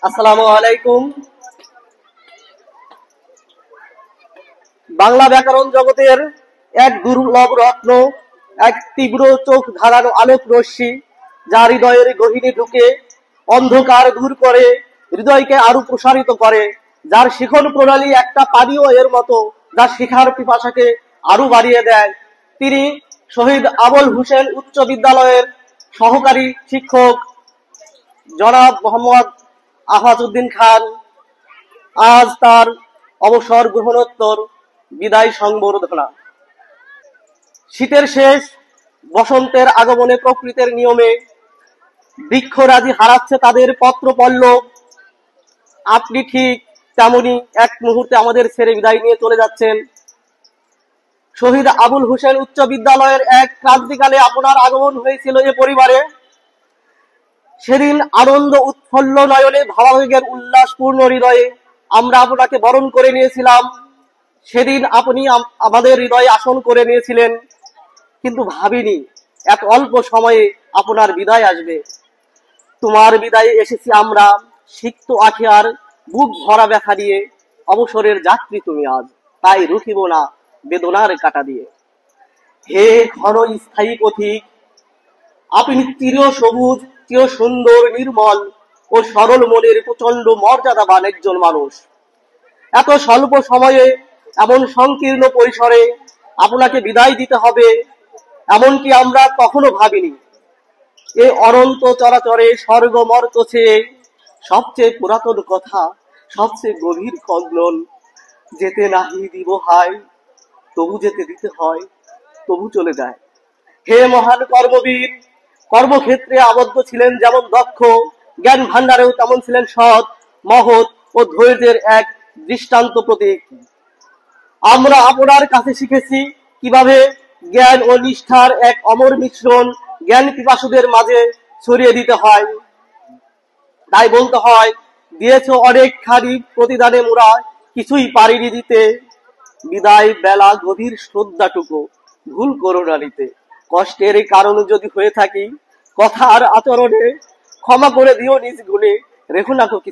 আসসালামু আলাইকুম। বাংলা ব্যাকরণ জগতের এক দুর্লভ রত্ন, এক তীব্র চোখ ধারানো আলোক রশ্মি, যা হৃদয়ের গহীনে ঢুকে অন্ধকার দূর করে, হৃদয়কে আরো প্রসারিত করে, যার শিখন প্রণালী একটা পানীয় এর মতো, যা শিখার পিপাসাকে আরো বাড়িয়ে দেয়। তিনি শহীদ আবুল হোসেন উচ্চ বিদ্যালয়ের সহকারী শিক্ষক জনাব মোহাম্মদ আফাজউদ্দিন খান। আজ তার অবসর গ্রহণোত্তর বিদায় সংবর্ধনা। শীতের শেষ, বসন্তের আগমনে প্রকৃতির নিয়মে বৃক্ষরাজি হারাচ্ছে তাদের পত্র পল্লব। আপনি ঠিক তেমনি এক মুহূর্তে আমাদের ছেড়ে বিদায় নিয়ে চলে যাচ্ছেন। শহীদ আবুল হোসেন উচ্চ বিদ্যালয়ের এক ক্রান্তিকালে আপনার আগমন হয়েছিল এ পরিবারে। সেদিন আনন্দ উৎফুল্ল নয়নে, ভাবাবেগের উল্লাসপূর্ণ হৃদয়ে আমরা আপনাকে বরণ করে নিয়েছিলাম। সেদিন আপনি আমাদের হৃদয়ে আসন করে নিয়েছিলেন, কিন্তু ভাবিনি এত অল্প সময়ে আপনার বিদায় আসবে। তোমার বিদায়ে এসেছি আমরা সিক্ত আঁখি আর বুক ভরা ব্যথা দিয়ে। অবসরের যাত্রী তুমি আজ, তাই রুখিব না বেদনার কাটা দিয়ে। হে ঘন স্থায়ী পথিক, আপনি চির সবুজ, চির সুন্দর, নির্মল ও সরল মনের প্রচন্ড মর্যাদাবান একজন মানুষ। এত স্বল্প সময়ে, এমন সংকীর্ণ পরিসরে আপনাকে বিদায় দিতে হবে এমনকি আমরা কখনো ভাবিনি। এ অনন্ত চরাচরে স্বর্গ মর্ত চেয়ে সবচেয়ে পুরাতন কথা, সবচেয়ে গভীর কন্দন, যেতে নাহি দিব হায়, তবু যেতে দিতে হয়, তবু চলে যায়। হে মহান কর্মবীর, কর্মক্ষেত্রে আবদ্ধ ছিলেন যেমন দক্ষ, জ্ঞান ভান্ডারেও তেমন ছিলেন সৎ, মহৎ ও ধৈর্যের এক দৃষ্টান্ত প্রতীক। আমরা আপনার কাছে শিখেছি কিভাবে জ্ঞান ও নিষ্ঠার এক অমর মিশ্রণ জ্ঞান পিপাসুদের মাঝে ছড়িয়ে দিতে হয়। তাই বলতে হয়, দিয়েছ অনেক খানি, প্রতিদানে মোরা কিছুই পারিনি দিতে। বিদায় বেলা গভীর শ্রদ্ধাটুকু ভুল করো না নিতে। কষ্টের কারণ যদি হয়ে থাকি কথা আর আচরণে, ক্ষমা করে দিও নিজ গুণে, রেখো না কিছু।